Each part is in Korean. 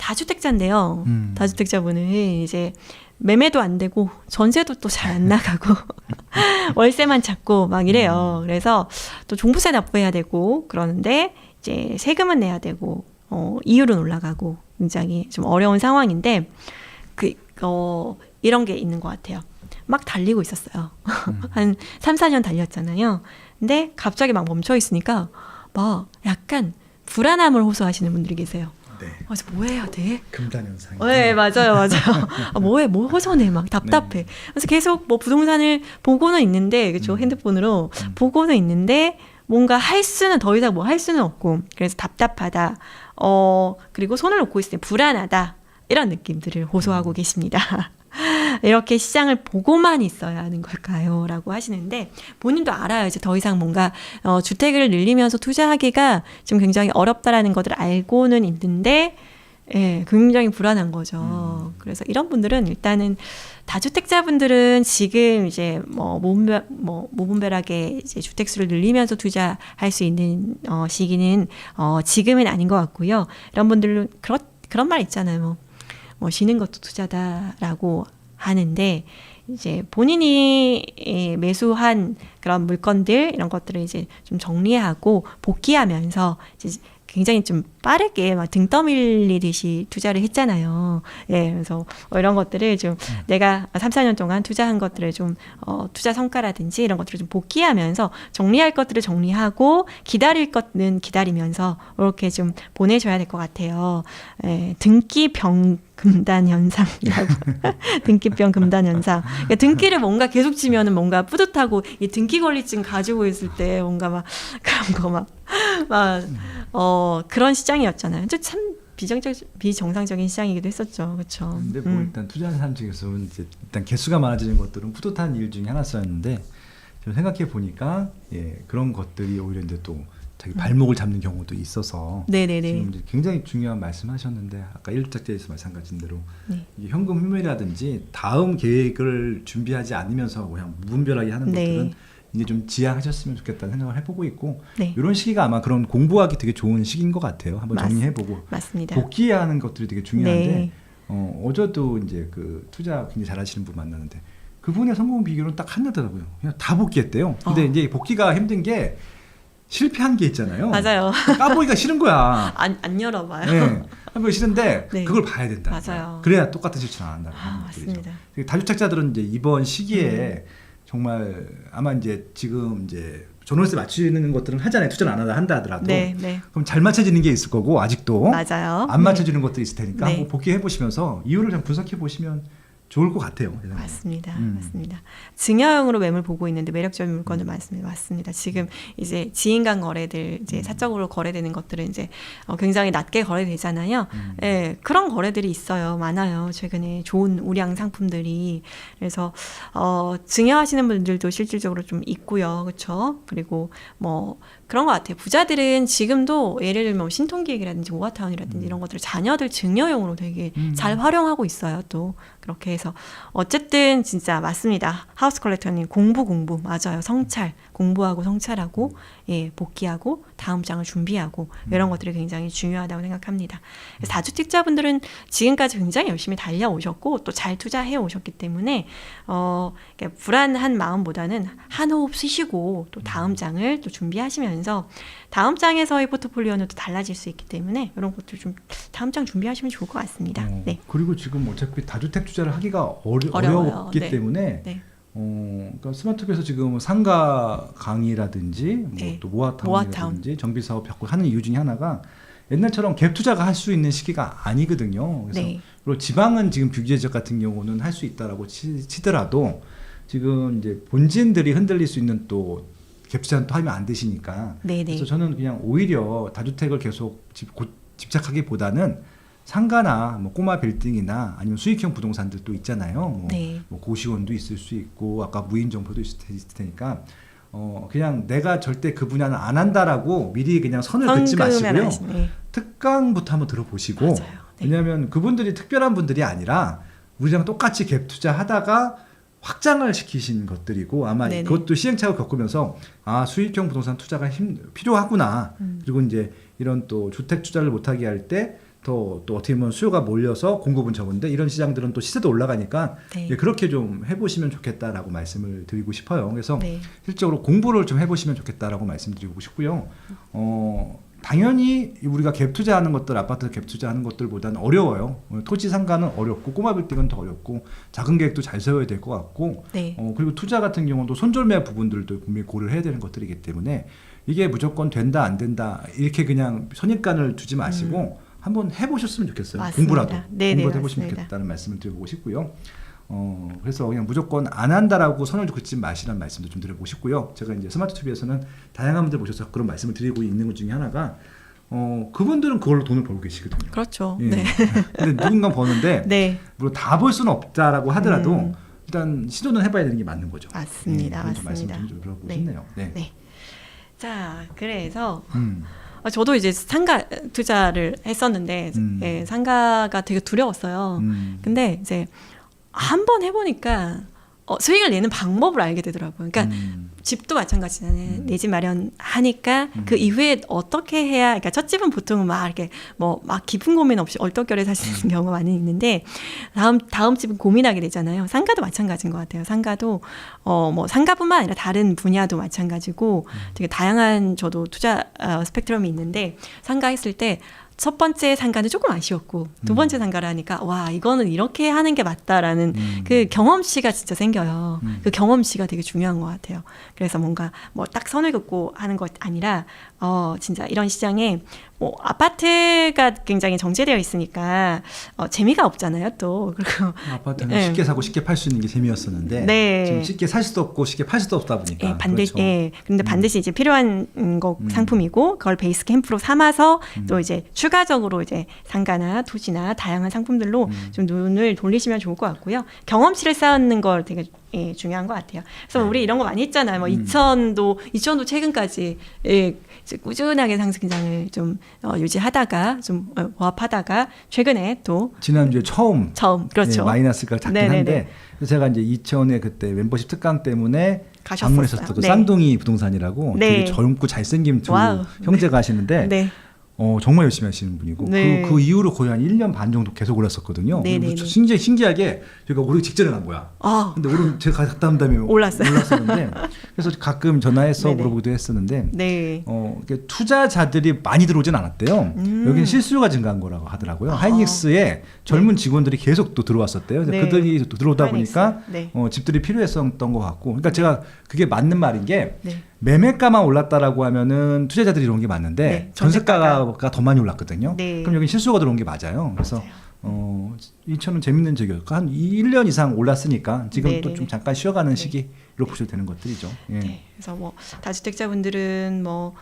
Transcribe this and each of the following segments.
다주택자인데요. 다주택자분은 이제 매매도 안 되고 전세도 또 잘 안 나가고 월세만 찾고 막 이래요. 그래서 또 종부세 납부해야 되고 그러는데 이제 세금은 내야 되고 이율은 올라가고 굉장히 좀 어려운 상황인데 이런 게 있는 것 같아요. 막 달리고 있었어요. 한 3, 4년 달렸잖아요. 근데 갑자기 막 멈춰 있으니까 막 약간 불안함을 호소하시는 분들이 계세요. 네. 그래서 뭐 해야 돼? 금단 현상이. 네, 맞아요. 뭐해? 뭐 허전해? 막 답답해. 네. 그래서 계속 뭐 부동산을 보고는 있는데, 그렇죠? 핸드폰으로 보고는 있는데 뭔가 더 이상 뭐 할 수는 없고, 그래서 답답하다. 그리고 손을 놓고 있을 때 불안하다. 이런 느낌들을 호소하고 계십니다. 이렇게 시장을 보고만 있어야 하는 걸까요? 라고 하시는데 본인도 알아요. 이제 더 이상 뭔가 주택을 늘리면서 투자하기가 좀 굉장히 어렵다라는 것을 알고는 있는데 예, 굉장히 불안한 거죠. 그래서 이런 분들은 일단은 다주택자분들은 지금 이제 모분별하게 이제 주택수를 늘리면서 투자할 수 있는 시기는 지금은 아닌 것 같고요. 이런 분들은 그런 말 있잖아요. 뭐 쉬는 것도 투자다라고 하는데 이제 본인이 매수한 그런 물건들 이런 것들을 이제 좀 정리하고 복귀하면서 이제 굉장히 좀 빠르게 막 등 떠밀리듯이 투자를 했잖아요. 예, 그래서 이런 것들을 좀 내가 3, 4년 동안 투자한 것들을 좀 투자 성과라든지 이런 것들을 좀 복귀하면서 정리할 것들을 정리하고 기다릴 것은 기다리면서 이렇게 좀 보내줘야 될 것 같아요. 예, 등기병 금단 현상이라고 등기병 금단 현상. 그러니까 등기를 뭔가 계속 치면은 뭔가 뿌듯하고 이 등기 권리증 가지고 있을 때 뭔가 막 그런 거 그런 시장이었잖아요. 참 비정상적인 시장이기도 했었죠. 그렇죠. 근데 뭐 일단 투자하는 사람 중에서는 이제 일단 개수가 많아지는 것들은 뿌듯한 일 중에 하나였는데 좀 생각해 보니까 그런 것들이 오히려 이제 또 자기 발목을 잡는 경우도 있어서 네네네. 지금 이제 굉장히 중요한 말씀하셨는데 아까 1작제에서 말씀하신 대로 네. 이게 현금 흐름이라든지 다음 계획을 준비하지 않으면서 그냥 무분별하게 하는 것들은 이제 좀 지양하셨으면 좋겠다는 생각을 해보고 있고 이런 시기가 아마 그런 공부하기 되게 좋은 시기인 것 같아요. 한번 정리해보고 맞습니다. 복귀하는 것들이 되게 중요한데 어제도 이제 그 투자 굉장히 잘하시는 분 만났는데 그분의 성공 비결은 딱 하나더라고요. 그냥 다 복귀했대요. 근데 이제 복귀가 힘든 게 실패한 게 있잖아요. 맞아요. 까보기가 싫은 거야. 안 열어봐요. 네. 까보기 싫은데 그걸 봐야 된다. 맞아요. 그래야 똑같은 실수를 안 한다고 하는 맞습니다. 것들이죠. 다주택자들은 이제 이번 시기에 정말 아마 이제 지금 이제 전월세 맞추는 것들은 하잖아요. 투자를 안 한다 하더라도. 그럼 잘 맞춰지는 게 있을 거고 아직도 맞아요. 안 맞춰지는 것들이 있을 테니까 한번 복귀해 보시면서 이유를 좀 분석해 보시면 좋을 것 같아요. 맞습니다. 맞습니다. 증여형으로 매물 보고 있는데 매력적인 물건들 많습니다. 맞습니다. 지금 이제 지인 간 거래들 이제 사적으로 거래되는 것들은 이제 굉장히 낮게 거래되잖아요. 예, 그런 거래들이 있어요. 많아요. 최근에 좋은 우량 상품들이. 그래서 증여하시는 분들도 실질적으로 좀 있고요. 그렇죠? 그리고 뭐 그런 것 같아요. 부자들은 지금도 예를 들면 신통기획이라든지 모아타운이라든지 이런 것들을 자녀들 증여용으로 되게 잘 활용하고 있어요. 또 그렇게 해서 어쨌든 진짜 맞습니다. 하우스 컬렉터님 공부 맞아요. 성찰 공부하고 성찰하고 복귀하고 다음 장을 준비하고 이런 것들이 굉장히 중요하다고 생각합니다. 그래서 다주택자분들은 지금까지 굉장히 열심히 달려오셨고 또 잘 투자해 오셨기 때문에 불안한 마음보다는 한 호흡 쉬시고 또 다음 장을 또 준비하시면서 다음 장에서의 포트폴리오는 또 달라질 수 있기 때문에 이런 것들 좀 다음 장 준비하시면 좋을 것 같습니다. 네. 그리고 지금 어차피 다주택 투자를 하기가 어렵기 때문에 그러니까 스마트업에서 지금 상가 강의라든지 또 모아타운이라든지 정비사업 자꾸 하는 이유 중에 하나가 옛날처럼 갭 투자가 할 수 있는 시기가 아니거든요. 그래서 그리고 지방은 지금 규제 지역 같은 경우는 할 수 있다라고 치더라도 지금 이제 본진들이 흔들릴 수 있는 또 갭 투자는 또 하면 안 되시니까. 그래서 저는 그냥 오히려 다주택을 계속 집착하기보다는 상가나 뭐 꼬마 빌딩이나 아니면 수익형 부동산들도 있잖아요. 뭐 고시원도 있을 수 있고 아까 무인정보도 있을 테니까 그냥 내가 절대 그 분야는 안 한다라고 미리 그냥 선을 긋지 마시고요. 특강부터 한번 들어보시고 왜냐하면 그분들이 특별한 분들이 아니라 우리랑 똑같이 갭 투자하다가 확장을 시키신 것들이고 아마 그것도 시행착오를 겪으면서 수익형 부동산 투자가 필요하구나. 그리고 이제 이런 또 주택 투자를 못하게 할 때 또 어떻게 보면 수요가 몰려서 공급은 적은데 이런 시장들은 또 시세도 올라가니까 네. 예, 그렇게 좀 해보시면 좋겠다라고 말씀을 드리고 싶어요. 그래서 네. 실적으로 공부를 좀 해보시면 좋겠다라고 말씀드리고 싶고요. 당연히 우리가 갭 투자하는 것들, 아파트 갭 투자하는 것들보다는 어려워요. 토지 상가는 어렵고 꼬마 빌딩은 더 어렵고 작은 계획도 잘 세워야 될 것 같고 네. 그리고 투자 같은 경우도 손절매 부분들도 분명히 고려를 해야 되는 것들이기 때문에 이게 무조건 된다 안 된다 이렇게 그냥 선입관을 두지 마시고 한번 해보셨으면 좋겠어요. 맞습니다. 공부라도 네네, 공부라도 해보시면 맞습니다. 좋겠다는 말씀을 드려보고 싶고요. 그래서 그냥 무조건 안 한다라고 선을 긋지 마시라는 말씀도 좀 드려보고 싶고요. 제가 이제 스마트 TV에서는 다양한 분들 모셔서 그런 말씀을 드리고 있는 것 중에 하나가 그분들은 그걸로 돈을 벌고 계시거든요. 그렇죠. 예. 네. 근데 누군가 버는데 네. 물론 다 벌 수는 없다라고 하더라도 일단 시도는 해봐야 되는 게 맞는 거죠. 맞습니다. 그런 좀 말씀 맞습니다. 좀 들어보고 네. 싶네요. 네. 네. 자, 그래서 음. 저도 이제 상가 투자를 했었는데 예, 상가가 되게 두려웠어요. 근데 이제 한번 해보니까 수익을 내는 방법을 알게 되더라고요. 그러니까 집도 마찬가지잖아요. 내 집 마련하니까 그 이후에 어떻게 해야, 그러니까 첫 집은 보통은 막 이렇게 뭐 막 깊은 고민 없이 얼떨결에 사시는 경우가 많이 있는데 다음 집은 고민하게 되잖아요. 상가도 마찬가지인 것 같아요. 상가도 뭐 상가뿐만 아니라 다른 분야도 마찬가지고 되게 다양한 저도 투자 스펙트럼이 있는데 상가 했을 때 첫 번째 상가는 조금 아쉬웠고 두 번째 상가를 하니까 와 이거는 이렇게 하는 게 맞다라는 그 경험치가 진짜 생겨요. 그 경험치가 되게 중요한 것 같아요. 그래서 뭔가 뭐 딱 선을 긋고 하는 것 아니라 진짜 이런 시장에 뭐 아파트가 굉장히 정제되어 있으니까 재미가 없잖아요 또. 그리고 아파트는 네. 쉽게 사고 쉽게 팔 수 있는 게 재미였었는데 네. 지금 쉽게 살 수도 없고 쉽게 팔 수도 없다 보니까 예, 반드시 그렇죠. 예. 근데 반드시 이제 필요한 거 상품이고 그걸 베이스 캠프로 삼아서 또 이제 추가적으로 이제 상가나 토지나 다양한 상품들로 좀 눈을 돌리시면 좋을 것 같고요. 경험치를 쌓는 걸 되게 중요한 것 같아요. 그래서 우리 이런 거 많이 했잖아요. 뭐 2000도 최근까지 이제 꾸준하게 상승장을 좀 유지하다가 좀 보합하다가 최근에 또 지난주에 처음 그렇죠. 마이너스가 작긴 네네네. 한데 제가 이제 2000에 그때 멤버십 특강 때문에 가셨었어요. 방문했었던 네. 쌍둥이 부동산이라고 네. 되게 젊고 잘생긴 두 와우. 형제가 하시는데 네. 정말 열심히 하시는 분이고 네. 그 이후로 거의 한 1년 반 정도 계속 올랐었거든요. 네네네. 신기하게 제가 오르기 직전에 간 거야. 근데 제가 갔다 온 다음에 올랐었는데 그래서 가끔 전화해서 네네. 물어보기도 했었는데 네. 이게 투자자들이 많이 들어오진 않았대요. 여기는 실수요가 증가한 거라고 하더라고요. 하이닉스에 젊은 직원들이 계속 또 들어왔었대요. 네. 그들이 또 들어오다 하이닉스. 보니까 네. 집들이 필요했었던 것 같고 그러니까 제가 그게 맞는 말인 게 네. 매매가만 올랐다라고 하면은 투자자들이 들어온 게 맞는데 네, 전세가가 더 많이 올랐거든요. 네. 그럼 여기 실수요가 들어온 게 맞아요. 그래서 맞아요. 2000은 재밌는 적이었고 한 1년 이상 올랐으니까 지금 또 네네네. 좀 잠깐 쉬어가는 네. 시기로 보셔도 되는 것들이죠. 예. 네. 그래서 뭐 다주택자분들은 뭐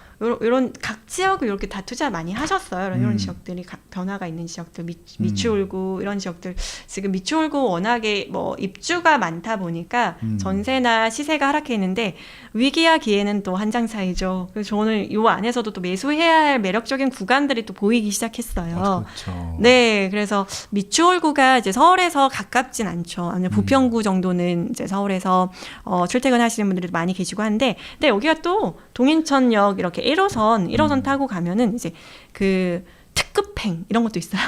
이런 각 지역을 이렇게 다 투자 많이 하셨어요. 이런 지역들이 변화가 있는 지역들, 미추홀구 이런 지역들 지금 미추홀구 워낙에 뭐 입주가 많다 보니까 전세나 시세가 하락해 있는데 위기와 기회는 또 한 장 차이죠. 그래서 저는 이 안에서도 또 매수해야 할 매력적인 구간들이 또 보이기 시작했어요. 그렇죠. 네, 그래서 미추홀구가 이제 서울에서 가깝진 않죠. 아니면 부평구 정도는 이제 서울에서 출퇴근하시는 분들이 많이 계시고 한데, 근데 여기가 또 동인천역 이렇게 1호선 타고 가면은 이제 그 특급행 이런 것도 있어요.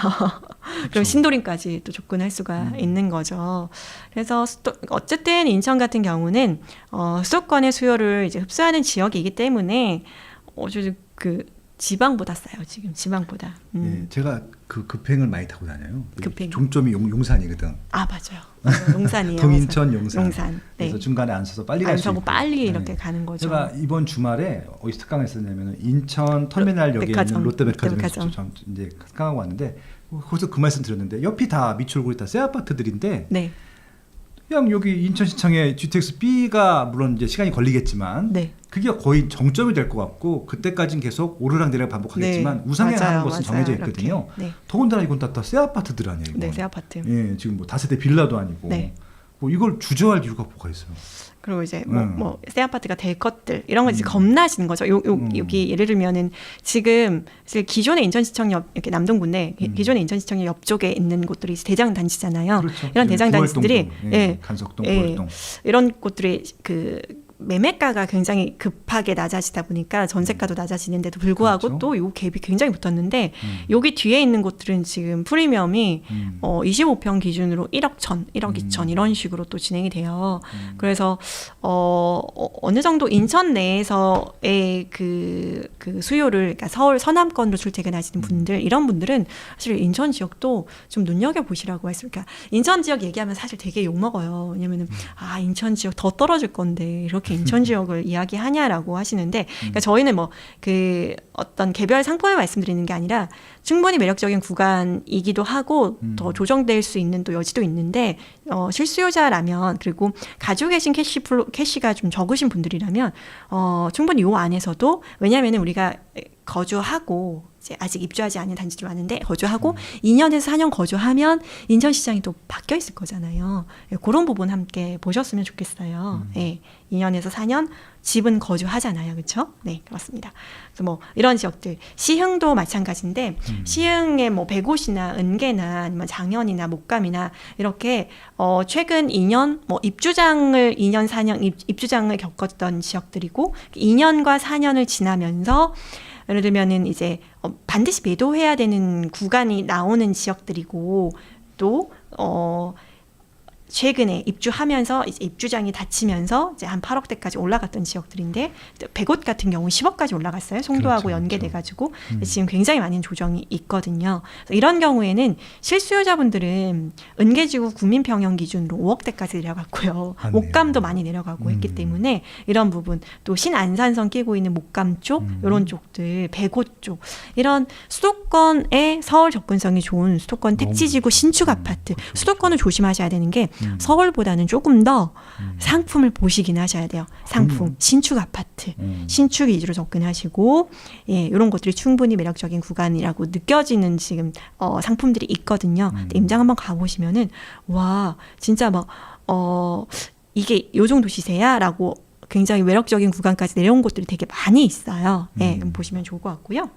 그럼 신도림까지 또 접근할 수가 있는 거죠. 그래서 어쨌든 인천 같은 경우는 수도권의 수요를 이제 흡수하는 지역이기 때문에 그 지방보다 싸요. 지금 지방보다. 예, 제가 그 급행을 많이 타고 다녀요. 급행. 종점이 용산이거든. 맞아요. 용산이에요. 동인천 용산. 네. 그래서 중간에 안 서서 빨리 갈 수 있고. 빨리 네. 이렇게 가는 거죠. 제가 이번 주말에 어디서 특강을 했었냐면 인천 터미널역에 있는 롯데백화점에서 이제 특강하고 왔는데 거기서 그 말씀 드렸는데 옆이 다 미추홀구에 다 새 아파트들인데 네. 그냥 여기 인천시청에 GTX B가 물론 이제 시간이 걸리겠지만 네. 그게 거의 정점이 될 것 같고 그때까지는 계속 오르락내리락 반복하겠지만 우상향하는 것은 정해져 있거든요. 네. 더군다나 이건 다 새 아파트들 아니에요. 이건. 네, 새 아파트. 예, 지금 뭐 다세대 빌라도 아니고 네. 뭐 이걸 주저할 이유가 뭐가 있어요? 그리고 이제 뭐 새 아파트가 될 것들 이런 거 이제 겁나시는 거죠. 여기 예를 들면은 지금 기존의 인천시청역 이렇게 남동구인데 기존의 인천시청역 옆쪽에 있는 곳들이 대장 단지잖아요. 그렇죠. 이런 대장 단지들이 간석동, 구월동 이런 곳들이 그 매매가가 굉장히 급하게 낮아지다 보니까 전세가도 낮아지는데도 불구하고 그렇죠. 또 요 갭이 굉장히 붙었는데 여기 뒤에 있는 곳들은 지금 프리미엄이 25평 기준으로 1억 1천, 1억 2천 이런 식으로 또 진행이 돼요. 그래서 어느 정도 인천 내에서의 그 수요를 그러니까 서울 서남권으로 출퇴근하시는 분들 이런 분들은 사실 인천 지역도 좀 눈여겨 보시라고 했어요. 그러니까 인천 지역 얘기하면 사실 되게 욕 먹어요. 왜냐면은 인천 지역 더 떨어질 건데 이렇게 인천 지역을 이야기하냐라고 하시는데 그러니까 저희는 뭐 그 어떤 개별 상품을 말씀드리는 게 아니라 충분히 매력적인 구간이기도 하고 더 조정될 수 있는 또 여지도 있는데 실수요자라면 그리고 가지고 계신 캐시가 좀 적으신 분들이라면 충분히 요 안에서도 왜냐하면 우리가 거주하고 이제 아직 입주하지 않은 단지도 많은데 거주하고 2년에서 4년 거주하면 인천 시장이 또 바뀌어 있을 거잖아요. 그런 부분 함께 보셨으면 좋겠어요. 2년에서 4년 집은 거주하잖아요. 그렇죠? 네, 그렇습니다. 그래서 뭐 이런 지역들 시흥도 마찬가지인데 시흥의 뭐 백옷이나 은계나 아니면 장현이나 목감이나 이렇게 최근 2년 뭐 입주장을 2년 4년 입주장을 겪었던 지역들이고 2년과 4년을 지나면서 예를 들면은 이제 반드시 매도해야 되는 구간이 나오는 지역들이고 또 최근에 입주하면서 이제 입주장이 닫히면서 이제 한 8억대까지 올라갔던 지역들인데 백옷 같은 경우 10억까지 올라갔어요. 송도하고 그렇죠, 연계돼가지고 지금 굉장히 많은 조정이 있거든요. 이런 경우에는 실수요자분들은 은계지구 구민평형 기준으로 5억대까지 내려갔고요. 맞네요. 목감도 많이 내려가고 했기 때문에 이런 부분 또 신안산선 끼고 있는 목감 쪽 이런 쪽들 백옷 쪽 이런 수도권의 서울 접근성이 좋은 수도권 택지지구 신축 아파트 수도권을 조심하셔야 되는 게 서울보다는 조금 더 상품을 보시긴 하셔야 돼요. 상품, 신축 아파트, 신축 위주로 접근하시고 이런 것들이 충분히 매력적인 구간이라고 느껴지는 지금 상품들이 있거든요. 임장 한번 가보시면은 와 진짜 막 이게 요 정도 시세야? 라고 굉장히 매력적인 구간까지 내려온 곳들이 되게 많이 있어요. 보시면 좋을 것 같고요.